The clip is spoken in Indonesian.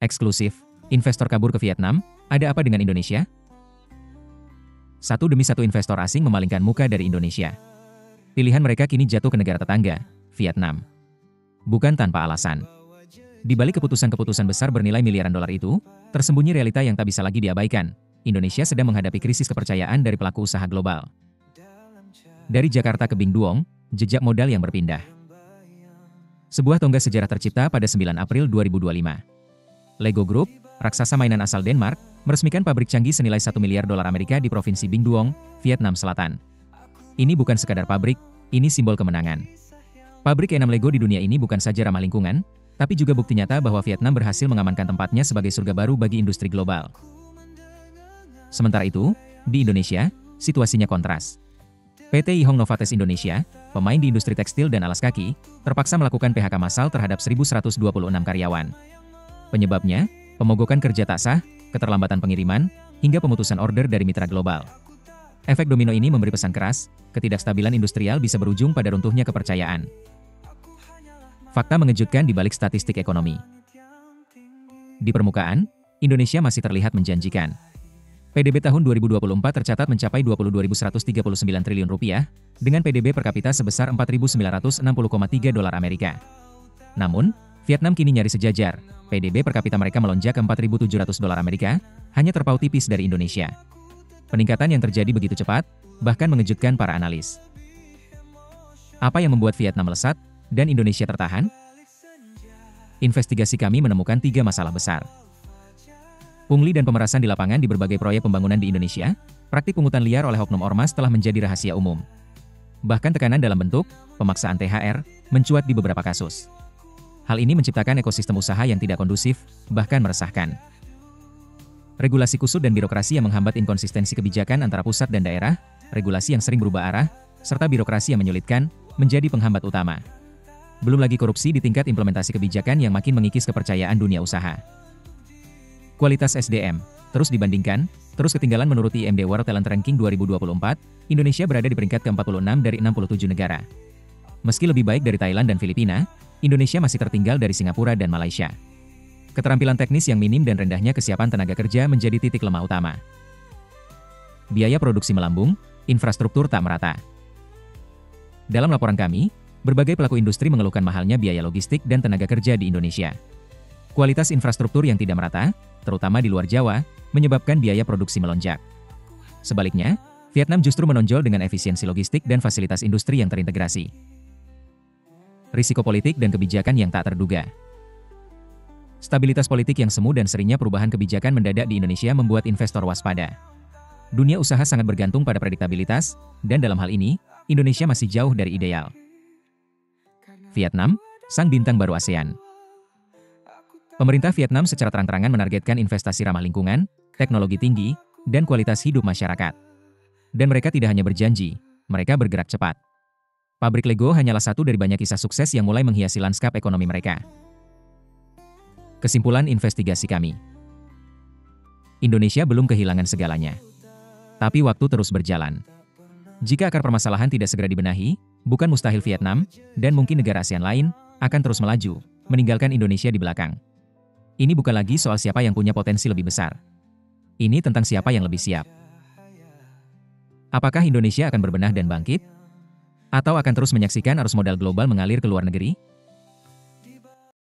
Eksklusif, investor kabur ke Vietnam, ada apa dengan Indonesia? Satu demi satu investor asing memalingkan muka dari Indonesia. Pilihan mereka kini jatuh ke negara tetangga, Vietnam. Bukan tanpa alasan. Di balik keputusan-keputusan besar bernilai miliaran dolar itu, tersembunyi realita yang tak bisa lagi diabaikan. Indonesia sedang menghadapi krisis kepercayaan dari pelaku usaha global. Dari Jakarta ke Binh Duong, jejak modal yang berpindah. Sebuah tonggak sejarah tercipta pada 9 April 2025. Lego Group, raksasa mainan asal Denmark, meresmikan pabrik canggih senilai 1 miliar dolar Amerika di Provinsi Binh Duong, Vietnam Selatan. Ini bukan sekadar pabrik, ini simbol kemenangan. Pabrik E6 Lego di dunia ini bukan saja ramah lingkungan, tapi juga bukti nyata bahwa Vietnam berhasil mengamankan tempatnya sebagai surga baru bagi industri global. Sementara itu, di Indonesia, situasinya kontras. PT Yihong Novatek Indonesia, pemain di industri tekstil dan alas kaki, terpaksa melakukan PHK massal terhadap 1.126 karyawan. Penyebabnya, pemogokan kerja tak sah, keterlambatan pengiriman, hingga pemutusan order dari mitra global. Efek domino ini memberi pesan keras, ketidakstabilan industrial bisa berujung pada runtuhnya kepercayaan. Fakta mengejutkan di balik statistik ekonomi. Di permukaan, Indonesia masih terlihat menjanjikan. PDB tahun 2024 tercatat mencapai 22.139 triliun rupiah, dengan PDB per kapita sebesar 4.960,3 dolar Amerika. Namun, Vietnam kini nyaris sejajar. PDB per kapita mereka melonjak ke 4.700 dolar Amerika, hanya terpaut tipis dari Indonesia. Peningkatan yang terjadi begitu cepat, bahkan mengejutkan para analis. Apa yang membuat Vietnam melesat, dan Indonesia tertahan? Investigasi kami menemukan 3 masalah besar. Pungli dan pemerasan di lapangan di berbagai proyek pembangunan di Indonesia, praktik pungutan liar oleh oknum ormas telah menjadi rahasia umum. Bahkan tekanan dalam bentuk pemaksaan THR mencuat di beberapa kasus. Hal ini menciptakan ekosistem usaha yang tidak kondusif, bahkan meresahkan. Regulasi kusut dan birokrasi yang menghambat inkonsistensi kebijakan antara pusat dan daerah, regulasi yang sering berubah arah, serta birokrasi yang menyulitkan, menjadi penghambat utama. Belum lagi korupsi di tingkat implementasi kebijakan yang makin mengikis kepercayaan dunia usaha. Kualitas SDM, terus dibandingkan, terus ketinggalan menurut IMD World Talent Ranking 2024, Indonesia berada di peringkat ke-46 dari 67 negara. Meski lebih baik dari Thailand dan Filipina, Indonesia masih tertinggal dari Singapura dan Malaysia. Keterampilan teknis yang minim dan rendahnya kesiapan tenaga kerja menjadi titik lemah utama. Biaya produksi melambung, infrastruktur tak merata. Dalam laporan kami, berbagai pelaku industri mengeluhkan mahalnya biaya logistik dan tenaga kerja di Indonesia. Kualitas infrastruktur yang tidak merata, terutama di luar Jawa, menyebabkan biaya produksi melonjak. Sebaliknya, Vietnam justru menonjol dengan efisiensi logistik dan fasilitas industri yang terintegrasi. Risiko politik dan kebijakan yang tak terduga. Stabilitas politik yang semu dan seringnya perubahan kebijakan mendadak di Indonesia membuat investor waspada. Dunia usaha sangat bergantung pada prediktabilitas, dan dalam hal ini, Indonesia masih jauh dari ideal. Vietnam, sang bintang baru ASEAN. Pemerintah Vietnam secara terang-terangan menargetkan investasi ramah lingkungan, teknologi tinggi, dan kualitas hidup masyarakat. Dan mereka tidak hanya berjanji, mereka bergerak cepat. Pabrik Lego hanyalah satu dari banyak kisah sukses yang mulai menghiasi lanskap ekonomi mereka. Kesimpulan investigasi kami. Indonesia belum kehilangan segalanya. Tapi waktu terus berjalan. Jika akar permasalahan tidak segera dibenahi, bukan mustahil Vietnam, dan mungkin negara ASEAN lain, akan terus melaju, meninggalkan Indonesia di belakang. Ini bukan lagi soal siapa yang punya potensi lebih besar. Ini tentang siapa yang lebih siap. Apakah Indonesia akan berbenah dan bangkit? Atau akan terus menyaksikan arus modal global mengalir ke luar negeri?